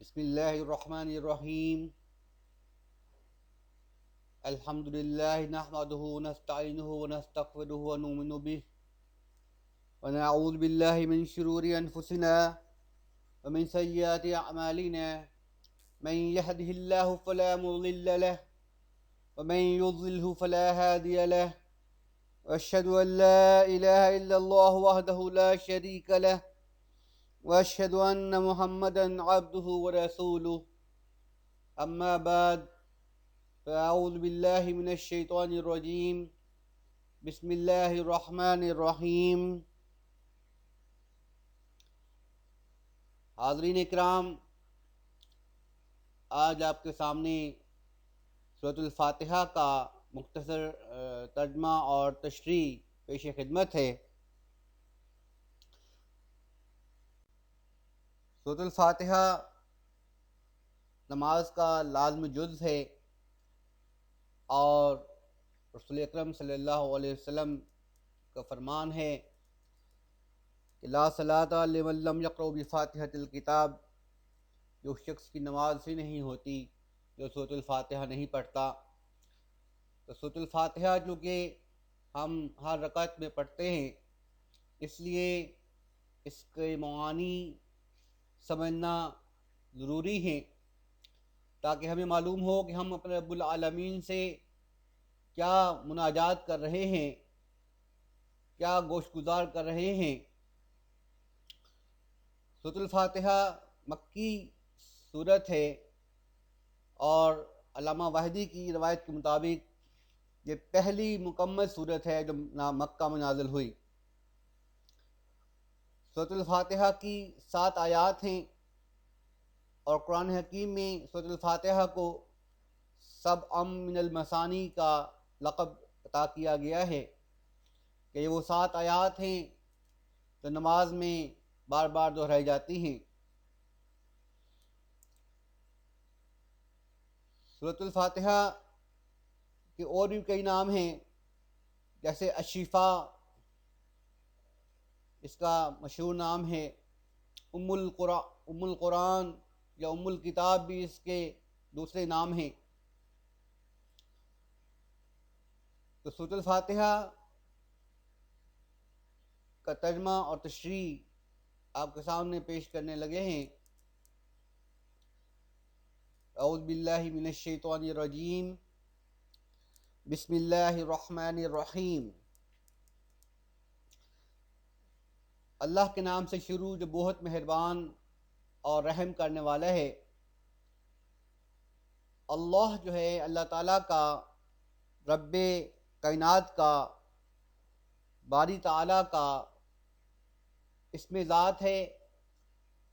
بسم اللہ الرحمن الرحیم الحمد للہ نحمده ونستعینه ونستغفره ونؤمن به ونعوذ باللہ من شرور انفسنا ومن سیئات اعمالنا من يهده الله فلا مضل له ومن يضلله فلا هادي له واشهد ان لا اله الا الله وحده لا شريك له واشهد ان محمدا عبده ورسوله اما بعد فأعوذ باللہ من الشیطان الرجیم بسم اللہ الرحمن الرحیم۔ حاضرین اکرام، آج آپ کے سامنے سورۃ الفاتحہ کا مختصر ترجمہ اور تشریح پیش خدمت ہے۔ سورۃ الفاتحہ نماز کا لازم جز ہے، اور رسول اکرم صلی اللہ علیہ وسلم کا فرمان ہے کہ لا صلاۃ لمن لم یقرأ بفاتحۃ الکتاب، جو شخص کی نماز ہی نہیں ہوتی جو سورۃ الفاتحہ نہیں پڑھتا۔ تو سورۃ الفاتحہ چونکہ ہم ہر رکعت میں پڑھتے ہیں، اس لیے اس کے معانی سمجھنا ضروری ہے، تاکہ ہمیں معلوم ہو کہ ہم اپنے رب العالمین سے کیا مناجات کر رہے ہیں، کیا گوش گزار کر رہے ہیں۔ سورۃ الفاتحہ مکی سورت ہے، اور علامہ واحدی کی روایت کے مطابق یہ پہلی مکمل سورت ہے جو مکہ میں نازل ہوئی۔ سورۃ الفاتحہ کی 7 آیات ہیں، اور قرآن حکیم میں سورۃ الفاتحہ کو سبع من المثانی کا لقب عطا کیا گیا ہے کہ یہ وہ 7 آیات ہیں جو نماز میں بار بار دہرائی جاتی ہیں۔ سورۃ الفاتحہ کے اور بھی کئی نام ہیں، جیسے الشفاء اس کا مشہور نام ہے، ام القرآن یا ام الکتاب بھی اس کے دوسرے نام ہیں۔ تو سورۃ الفاتحہ کا ترجمہ اور تشریح آپ کے سامنے پیش کرنے لگے ہیں۔ اعوذ باللہ من الشیطان الرجیم، بسم اللہ الرحمن الرحیم۔ اللہ کے نام سے شروع جو بہت مہربان اور رحم کرنے والا ہے۔ اللہ جو ہے اللہ تعالیٰ کا، رب کائنات کا، باری تعالیٰ کا اس میں ذات ہے،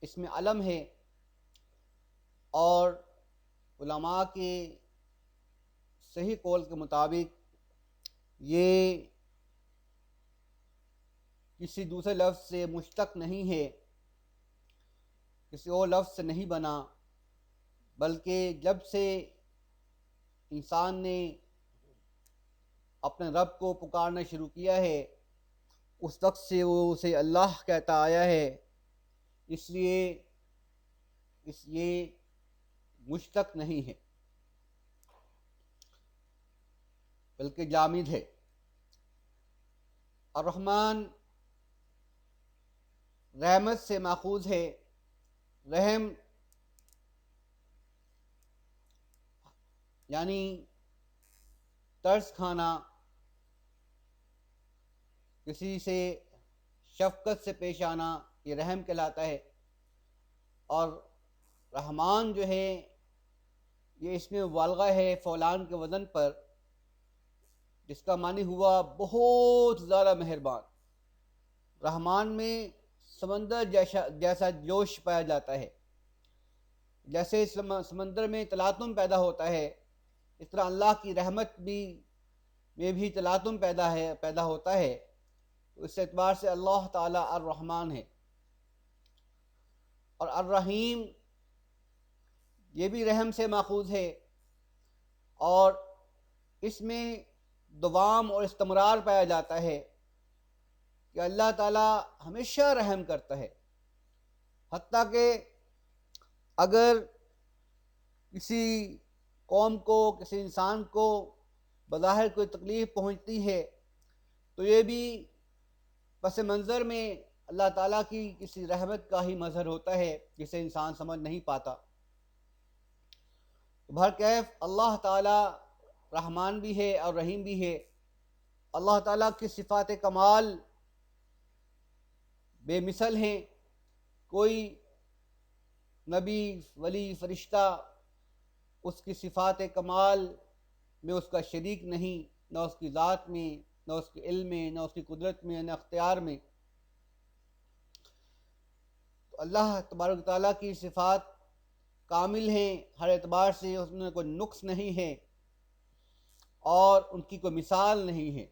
اس میں علم ہے، اور علماء کے صحیح قول کے مطابق یہ کسی دوسرے لفظ سے مشتق نہیں ہے، کسی اور لفظ سے نہیں بنا، بلکہ جب سے انسان نے اپنے رب کو پکارنا شروع کیا ہے اس وقت سے وہ اسے اللہ کہتا آیا ہے، اس لیے یہ مشتق نہیں ہے بلکہ جامد ہے۔ الرحمن رحمت سے ماخوذ ہے۔ رحم یعنی ترس کھانا، کسی سے شفقت سے پیش آنا، یہ رحم کہلاتا ہے۔ اور رحمان جو ہے یہ اس میں مبالغہ ہے فعلان کے وزن پر، جس کا معنی ہوا بہت زیادہ مہربان۔ رحمان میں سمندر جیسا جوش پایا جاتا ہے، جیسے سمندر میں تلاطم پیدا ہوتا ہے، اس طرح اللہ کی رحمت میں بھی تلاطم پیدا ہوتا ہے۔ اس اعتبار سے اللہ تعالیٰ الرحمن ہے۔ اور الرحیم یہ بھی رحم سے ماخوذ ہے، اور اس میں دوام اور استمرار پایا جاتا ہے کہ اللہ تعالیٰ ہمیشہ رحم کرتا ہے، حتیٰ کہ اگر کسی قوم کو، کسی انسان کو بظاہر کوئی تکلیف پہنچتی ہے تو یہ بھی پس منظر میں اللہ تعالیٰ کی کسی رحمت کا ہی مظہر ہوتا ہے جسے انسان سمجھ نہیں پاتا۔ بہرکیف اللہ تعالیٰ رحمان بھی ہے اور رحیم بھی ہے۔ اللہ تعالیٰ کی صفات کمال بے مثل ہیں، کوئی نبی، ولی، فرشتہ اس کی صفات کمال میں اس کا شریک نہیں، نہ اس کی ذات میں، نہ اس کے علم میں، نہ اس کی قدرت میں، نہ اختیار میں۔ تو اللہ تبارک تعالیٰ کی صفات کامل ہیں، ہر اعتبار سے اس میں کوئی نقص نہیں ہے اور ان کی کوئی مثال نہیں ہے۔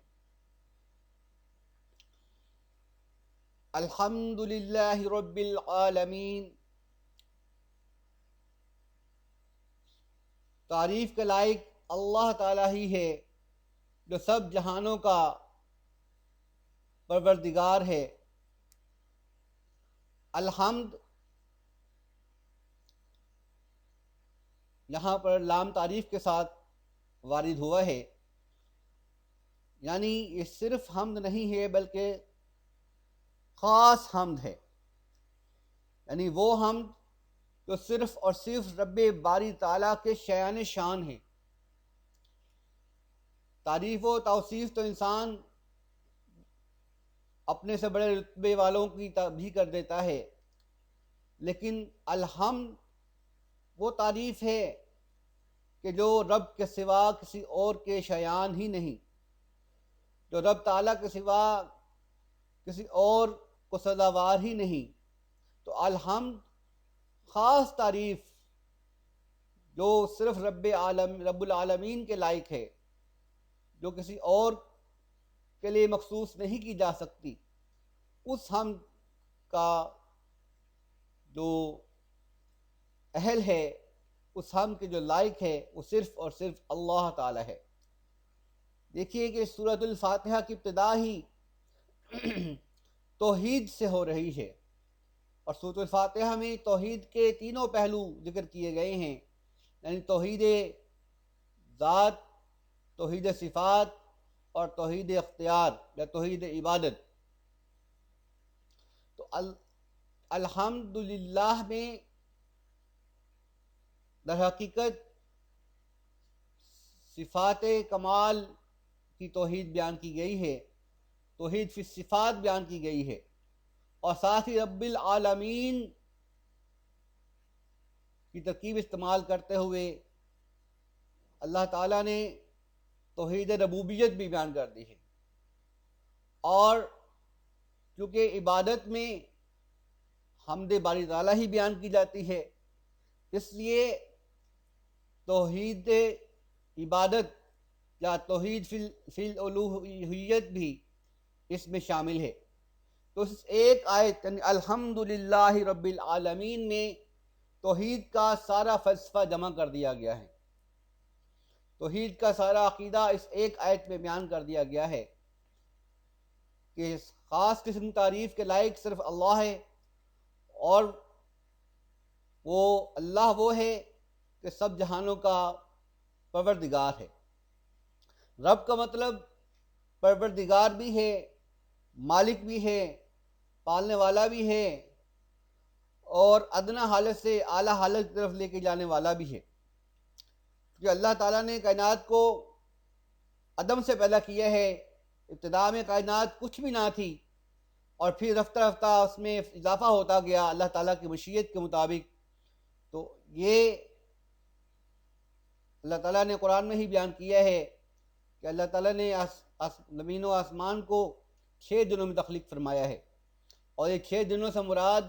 الحمدللہ رب العالمین، تعریف کے لائق اللہ تعالیٰ ہی ہے جو سب جہانوں کا پروردگار ہے۔ الحمد یہاں پر لام تعریف کے ساتھ وارد ہوا ہے، یعنی یہ صرف حمد نہیں ہے بلکہ خاص حمد ہے، یعنی وہ حمد جو صرف اور صرف رب باری تعالیٰ کے شایان شان ہے۔ تعریف و توصیف تو انسان اپنے سے بڑے رتبے والوں کی بھی کر دیتا ہے، لیکن الحمد وہ تعریف ہے کہ جو رب کے سوا کسی اور کے شایان ہی نہیں، جو رب تعالیٰ کے سوا کسی اور کو سزاوار ہی نہیں۔ تو الحمد خاص تعریف جو صرف رب العالمین کے لائق ہے، جو کسی اور کے لیے مخصوص نہیں کی جا سکتی، اس حمد کا جو اہل ہے، اس حمد کے جو لائق ہے، وہ صرف اور صرف اللہ تعالی ہے۔ دیکھیے کہ سورۃ الفاتحہ کی ابتدا ہی توحید سے ہو رہی ہے، اور سورۃ الفاتحہ میں توحید کے تینوں پہلو ذکر کیے گئے ہیں، یعنی توحید ذات، توحید صفات اور توحید اختیار یا توحید عبادت۔ تو الحمدللہ میں در حقیقت صفات کمال کی توحید بیان کی گئی ہے، توحید فی صفات بیان کی گئی ہے، اور ساتھ ہی رب العالمین کی ترکیب استعمال کرتے ہوئے اللہ تعالیٰ نے توحید ربوبیت بھی بیان کر دی ہے۔ اور کیونکہ عبادت میں حمد باری تعالیٰ ہی بیان کی جاتی ہے، اس لیے توحید عبادت یا توحید فی الالوہیت بھی اس میں شامل ہے۔ تو اس ایک آیت یعنی الحمدللہ رب العالمین میں توحید کا سارا فلسفہ جمع کر دیا گیا ہے، توحید کا سارا عقیدہ اس ایک آیت میں بیان کر دیا گیا ہے کہ خاص قسم کی تعریف کے لائق صرف اللہ ہے، اور وہ اللہ وہ ہے کہ سب جہانوں کا پروردگار ہے۔ رب کا مطلب پروردگار بھی ہے، مالک بھی ہے، پالنے والا بھی ہے، اور ادنا حالت سے اعلیٰ حالت کی طرف لے کے جانے والا بھی ہے۔ کہ اللہ تعالیٰ نے کائنات کو عدم سے پیدا کیا ہے، ابتدا میں کائنات کچھ بھی نہ تھی، اور پھر رفتہ رفتہ اس میں اضافہ ہوتا گیا اللہ تعالیٰ کی مشیت کے مطابق۔ تو یہ اللہ تعالیٰ نے قرآن میں ہی بیان کیا ہے کہ اللہ تعالیٰ نے زمین و آسمان کو 6 دنوں میں تخلیق فرمایا ہے، اور یہ 6 دنوں سے مراد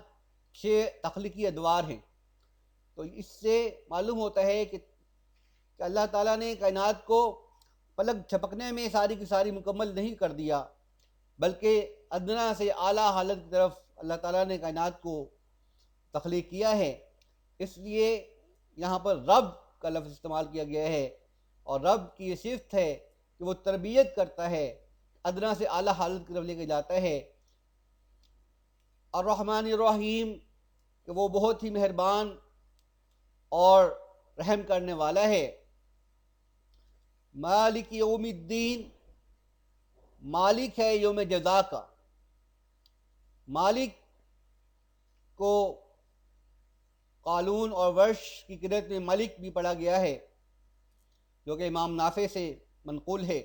6 تخلیقی ادوار ہیں۔ تو اس سے معلوم ہوتا ہے کہ اللہ تعالیٰ نے کائنات کو پلک جھپکنے میں ساری کی ساری مکمل نہیں کر دیا، بلکہ ادنا سے اعلیٰ حالت کی طرف اللہ تعالیٰ نے کائنات کو تخلیق کیا ہے۔ اس لیے یہاں پر رب کا لفظ استعمال کیا گیا ہے، اور رب کی یہ صفت ہے کہ وہ تربیت کرتا ہے، ادنا سے اعلیٰ حالت کی طرف لے کے جاتا ہے۔ الرحمن الرحیم کہ وہ بہت ہی مہربان اور رحم کرنے والا ہے۔ مالک یوم الدین، مالک ہے یوم جزا کا۔ مالک کو قالون اور ورش کی قرأت میں ملک بھی پڑھا گیا ہے، جو کہ امام نافع سے منقول ہے۔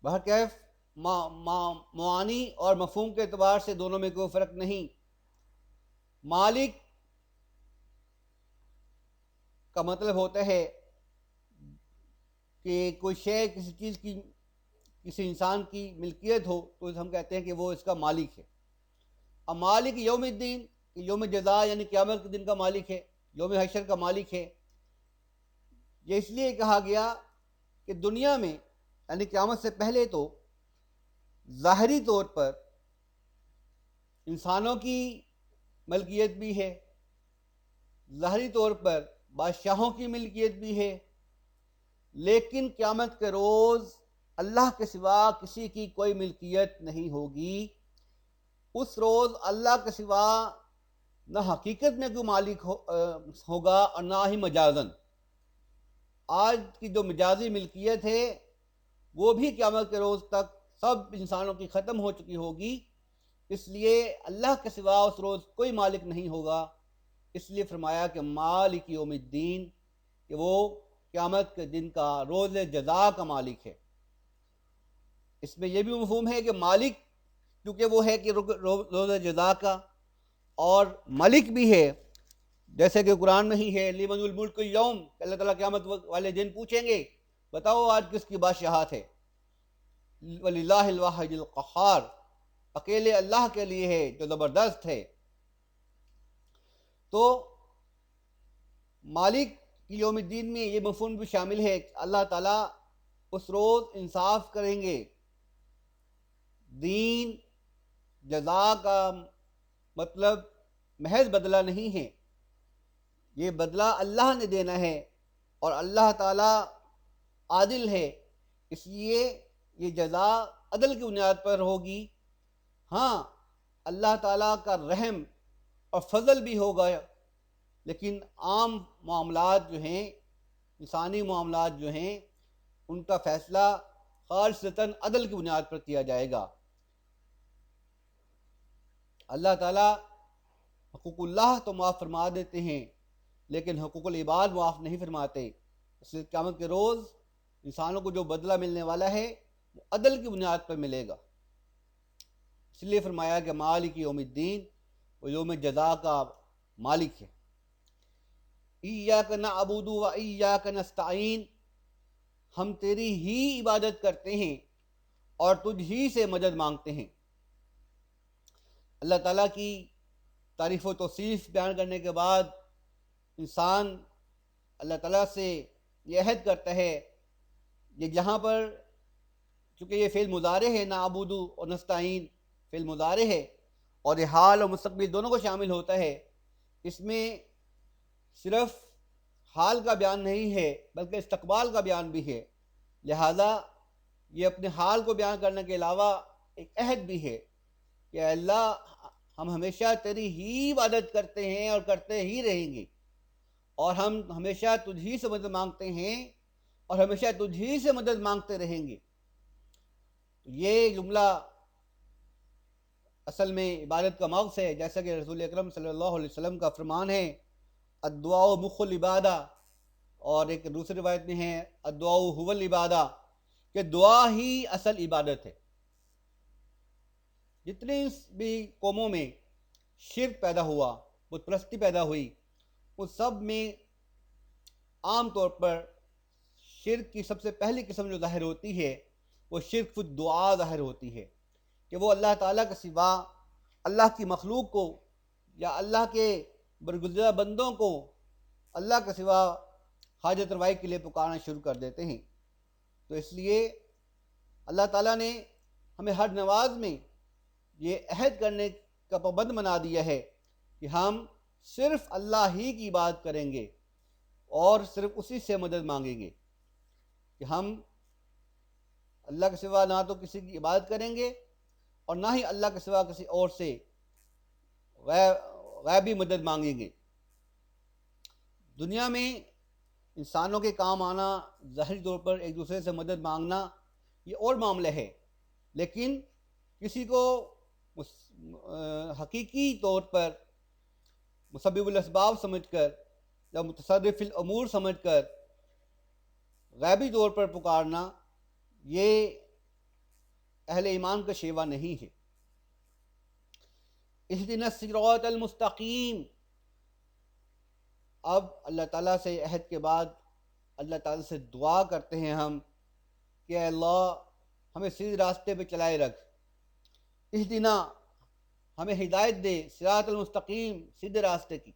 بہرکیف معانی اور مفہوم کے اعتبار سے دونوں میں کوئی فرق نہیں۔ مالک کا مطلب ہوتا ہے کہ کوئی شے کسی چیز کی، کسی انسان کی ملکیت ہو تو ہم کہتے ہیں کہ وہ اس کا مالک ہے۔ اب مالک یوم الدین، یوم جزا یعنی قیامت کے دن کا مالک ہے، یوم حشر کا مالک ہے۔ یہ اس لیے کہا گیا کہ دنیا میں یعنی قیامت سے پہلے تو ظاہری طور پر انسانوں کی ملکیت بھی ہے، ظاہری طور پر بادشاہوں کی ملکیت بھی ہے، لیکن قیامت کے روز اللہ کے سوا کسی کی کوئی ملکیت نہیں ہوگی۔ اس روز اللہ کے سوا نہ حقیقت میں کوئی مالک ہوگا اور نہ ہی مجازن۔ آج کی جو مجازی ملکیت ہے وہ بھی قیامت کے روز تک سب انسانوں کی ختم ہو چکی ہوگی، اس لیے اللہ کے سوا اس روز کوئی مالک نہیں ہوگا۔ اس لیے فرمایا کہ مالک یوم الدین، کہ وہ قیامت کے دن کا، روز جزا کا مالک ہے۔ اس میں یہ بھی مفہوم ہے کہ مالک کیونکہ وہ ہے کہ روز جزا کا، اور ملک بھی ہے، جیسے کہ قرآن میں ہی ہے لمن الملک اليوم، کہ اللہ تعالیٰ قیامت والے دن پوچھیں گے بتاؤ آج کس کی بادشاہت ہے۔ وللہ الواحد القہار، اکیلے اللہ کے لیے ہے جو زبردست ہے۔ تو مالک کی یوم الدین میں یہ مفہوم بھی شامل ہے کہ اللہ تعالیٰ اس روز انصاف کریں گے۔ دین جزا کا مطلب محض بدلہ نہیں ہے، یہ بدلہ اللہ نے دینا ہے، اور اللہ تعالیٰ عادل ہے، اس لیے یہ جزا عدل کی بنیاد پر ہوگی۔ ہاں اللہ تعالیٰ کا رحم اور فضل بھی ہوگا، لیکن عام معاملات جو ہیں، انسانی معاملات جو ہیں، ان کا فیصلہ خالصتاً عدل کی بنیاد پر کیا جائے گا۔ اللہ تعالیٰ حقوق اللہ تو معاف فرما دیتے ہیں، لیکن حقوق العباد معاف نہیں فرماتے۔ اس لیے قیامت کے روز انسانوں کو جو بدلہ ملنے والا ہے وہ عدل کی بنیاد پر ملے گا۔ اس لیے فرمایا کہ مالک یوم الدین، وہ یوم جزا کا مالک ہے۔ ایاک نعبد و ایاک نستعین، ہم تیری ہی عبادت کرتے ہیں اور تجھ ہی سے مدد مانگتے ہیں۔ اللہ تعالیٰ کی تعریف و توصیف بیان کرنے کے بعد انسان اللہ تعالیٰ سے یہ عہد کرتا ہے، یہ جہاں پر چونکہ یہ فعل مضارع ہے، نعبد اور نستعین فعل مضارع ہے، اور یہ حال اور مستقبل دونوں کو شامل ہوتا ہے۔ اس میں صرف حال کا بیان نہیں ہے بلکہ استقبال کا بیان بھی ہے، لہذا یہ اپنے حال کو بیان کرنے کے علاوہ ایک عہد بھی ہے کہ اللہ ہم ہمیشہ تیری ہی عبادت کرتے ہیں اور کرتے ہی رہیں گے، اور ہم ہمیشہ تجھ ہی سے مدد مانگتے ہیں اور ہمیشہ تجھ ہی سے مدد مانگتے رہیں گے۔ یہ جملہ اصل میں عبادت کا مغز ہے، جیسا کہ رسول اکرم صلی اللہ علیہ وسلم کا فرمان ہے الدعاء مخ العبادہ، اور ایک دوسری روایت میں ہے الدعاء هو العبادہ، کہ دعا ہی اصل عبادت ہے۔ جتنی بھی قوموں میں شرک پیدا ہوا، بت پرستی پیدا ہوئی، اس سب میں عام طور پر شرک کی سب سے پہلی قسم جو ظاہر ہوتی ہے وہ شرک فی الدعاء ظاہر ہوتی ہے، کہ وہ اللہ تعالیٰ کے سوا اللہ کی مخلوق کو یا اللہ کے برگزیدہ بندوں کو اللہ کے سوا حاجت روائی کے لیے پکارنا شروع کر دیتے ہیں۔ تو اس لیے اللہ تعالیٰ نے ہمیں ہر نماز میں یہ عہد کرنے کا پابند بنا دیا ہے کہ ہم صرف اللہ ہی کی عبادت کریں گے اور صرف اسی سے مدد مانگیں گے، کہ ہم اللہ کے سوا نہ تو کسی کی عبادت کریں گے اور نہ ہی اللہ کے سوا کسی اور سے غیبی مدد مانگیں گے۔ دنیا میں انسانوں کے کام آنا، ظاہری طور پر ایک دوسرے سے مدد مانگنا، یہ اور معاملہ ہے، لیکن کسی کو حقیقی طور پر مسبب الاسباب سمجھ کر یا متصرف الامور سمجھ کر غیبی طور پر پکارنا، یہ اہل ایمان کا شیوہ نہیں ہے۔ اہدنا الصراط المستقیم، اب اللہ تعالیٰ سے عہد کے بعد اللہ تعالیٰ سے دعا کرتے ہیں ہم کہ اے اللہ ہمیں سیدھے راستے پہ چلائے رکھ، اہدنا ہمیں ہدایت دے، صراط المستقیم سیدھے راستے کی،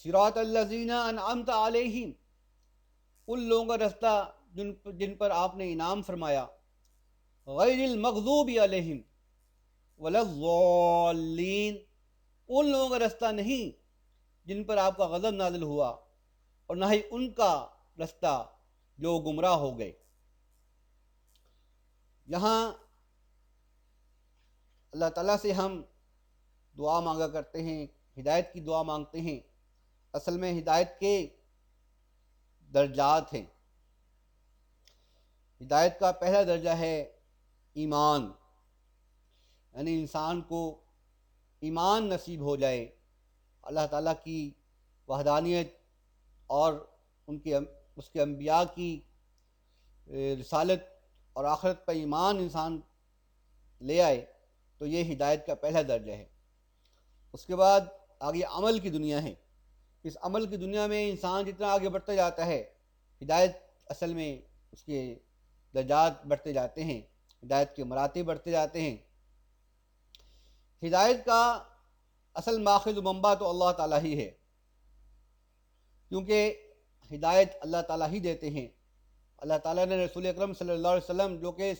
صراط الذین انعمت علیہم ان لوگوں کا رستہ جن پر آپ نے انعام فرمایا، غیر المغضوب علیہم ولا الضالین ان لوگوں کا رستہ نہیں جن پر آپ کا غضب نازل ہوا، اور نہ ہی ان کا رستہ جو گمراہ ہو گئے۔ یہاں اللہ تعالیٰ سے ہم دعا مانگا کرتے ہیں، ہدایت کی دعا مانگتے ہیں۔ اصل میں ہدایت کے درجات ہیں۔ ہدایت کا پہلا درجہ ہے ایمان، یعنی انسان کو ایمان نصیب ہو جائے، اللہ تعالیٰ کی وحدانیت اور اس کے انبیاء کی رسالت اور آخرت پر ایمان انسان لے آئے، تو یہ ہدایت کا پہلا درجہ ہے۔ اس کے بعد آگے عمل کی دنیا ہے۔ اس عمل کی دنیا میں انسان جتنا آگے بڑھتا جاتا ہے، ہدایت اصل میں اس کے درجات بڑھتے جاتے ہیں، ہدایت کے مراتب بڑھتے جاتے ہیں۔ ہدایت کا اصل ماخذ و منبع تو اللہ تعالیٰ ہی ہے، کیونکہ ہدایت اللہ تعالیٰ ہی دیتے ہیں۔ اللہ تعالیٰ نے رسول اکرم صلی اللہ علیہ وسلم جو کہ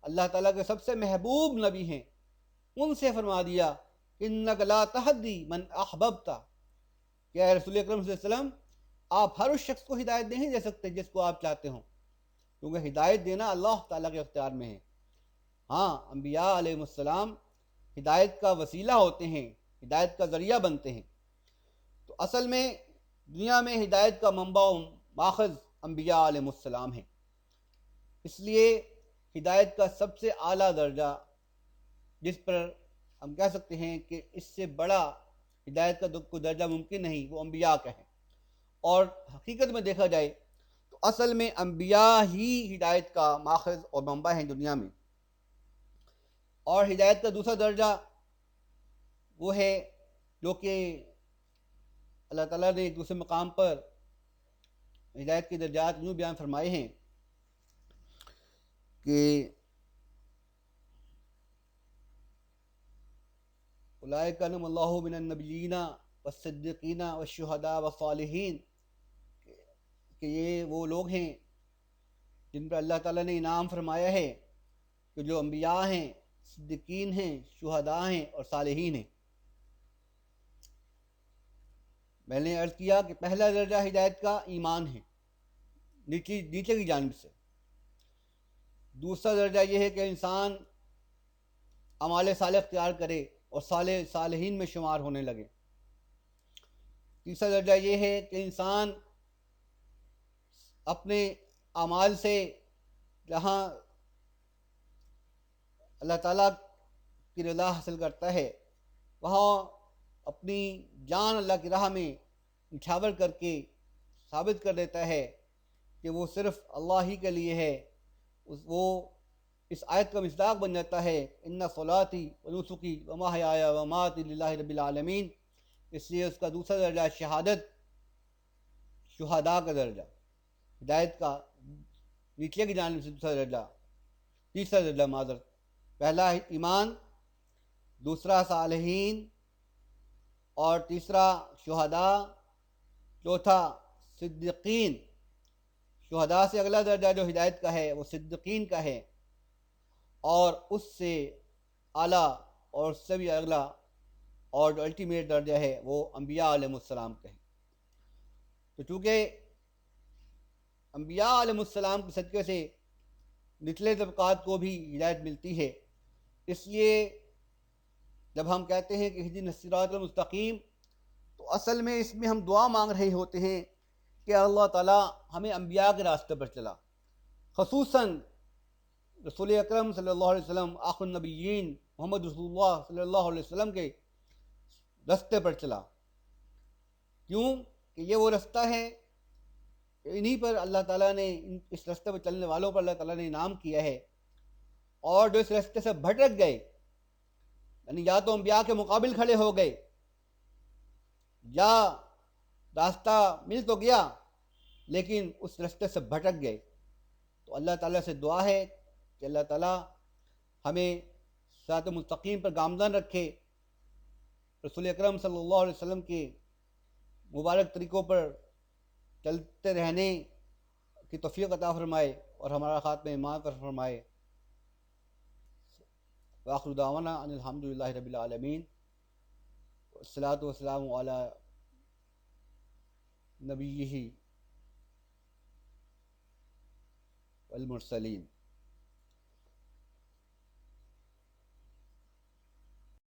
اللہ تعالیٰ کے سب سے محبوب نبی ہیں، ان سے فرما دیا اِنَّكَ لَا تَهْدِي مَنْ أَحْبَبْتَ، کہ اے رسول اکرم صلی اللہ علیہ وسلم آپ ہر اس شخص کو ہدایت نہیں دے سکتے جس کو آپ چاہتے ہوں، کیونکہ ہدایت دینا اللہ تعالیٰ کے اختیار میں ہے۔ ہاں، انبیاء علیہ السلام ہدایت کا وسیلہ ہوتے ہیں، ہدایت کا ذریعہ بنتے ہیں۔ تو اصل میں دنیا میں ہدایت کا منبع و ماخذ انبیاء علیہ السلام ہیں۔ اس لیے ہدایت کا سب سے اعلیٰ درجہ جس پر ہم کہہ سکتے ہیں کہ اس سے بڑا ہدایت کا کوئی درجہ ممکن نہیں، وہ انبیاء کا ہے۔ اور حقیقت میں دیکھا جائے تو اصل میں انبیاء ہی ہدایت کا ماخذ اور منبع ہیں دنیا میں۔ اور ہدایت کا دوسرا درجہ وہ ہے جو کہ اللہ تعالیٰ نے ایک دوسرے مقام پر ہدایت کے درجات یوں بیان فرمائے ہیں کہ اولئک انعم اللہ من النبیین والصدیقین والشہداء والصالحین، کہ یہ وہ لوگ ہیں جن پر اللہ تعالیٰ نے انعام فرمایا ہے، کہ جو انبیاء ہیں، صدیقین ہیں، شہداء ہیں اور صالحین ہیں۔ میں نے عرض کیا کہ پہلا درجہ ہدایت کا ایمان ہے، نیچے کی جانب سے۔ دوسرا درجہ یہ ہے کہ انسان اعمال صالح اختیار کرے اور صالحین میں شمار ہونے لگے۔ تیسرا درجہ یہ ہے کہ انسان اپنے اعمال سے جہاں اللہ تعالیٰ کی رضا حاصل کرتا ہے، وہاں اپنی جان اللہ کی راہ میں نچھاور کر کے ثابت کر دیتا ہے کہ وہ صرف اللہ ہی کے لیے ہے۔ وہ اس آیت کا مصداق بن جاتا ہے، ان صلاتی ونسکی ومحیایا ومماتی للہ رب العالمین۔ اس لیے اس کا دوسرا درجہ شہادت، شہداء کا درجہ، ہدایت کا نیچے کی جانب سے تیسرا درجہ معذرت، پہلا ایمان، دوسرا صالحین، اور تیسرا شہداء، چوتھا صدیقین۔ شہداء سے اگلا درجہ جو ہدایت کا ہے وہ صدیقین کا ہے، اور اس سے اعلیٰ اور اس سے بھی اگلا اور جو الٹیمیٹ درجہ ہے وہ انبیاء علیہ السلام کا ہے۔ تو چونکہ انبیاء علیہ السلام کے صدقے سے نچلے طبقات کو بھی ہدایت ملتی ہے، اس لیے جب ہم کہتے ہیں کہ اہدنا الصراط المستقیم، تو اصل میں اس میں ہم دعا مانگ رہے ہوتے ہیں کہ اللہ تعالیٰ ہمیں انبیاء کے راستے پر چلا، خصوصاً رسول اکرم صلی اللہ علیہ وسلم آخر النبیین محمد رسول اللہ صلی اللہ علیہ وسلم کے راستے پر چلا۔ کیوں کہ یہ وہ رستہ ہے، انہی پر اللہ تعالیٰ نے، اس راستے پر چلنے والوں پر اللہ تعالیٰ نے انعام کیا ہے، اور جو اس راستے سے بھٹک گئے، یعنی یا تو انبیاء کے مقابل کھڑے ہو گئے یا راستہ مل تو گیا لیکن اس راستے سے بھٹک گئے، تو اللہ تعالیٰ سے دعا ہے کہ اللہ تعالیٰ ہمیں صراط مستقیم پر گامزن رکھے، رسول اکرم صلی اللہ علیہ وسلم کے مبارک طریقوں پر چلتے رہنے کی توفیق عطا فرمائے اور ہمارا خاتمہ ایمان پر فرمائے۔ وآخر دعوانا ان الحمد للہ رب العالمین، والصلاۃ والسلام علی نبیہ والمرسلین۔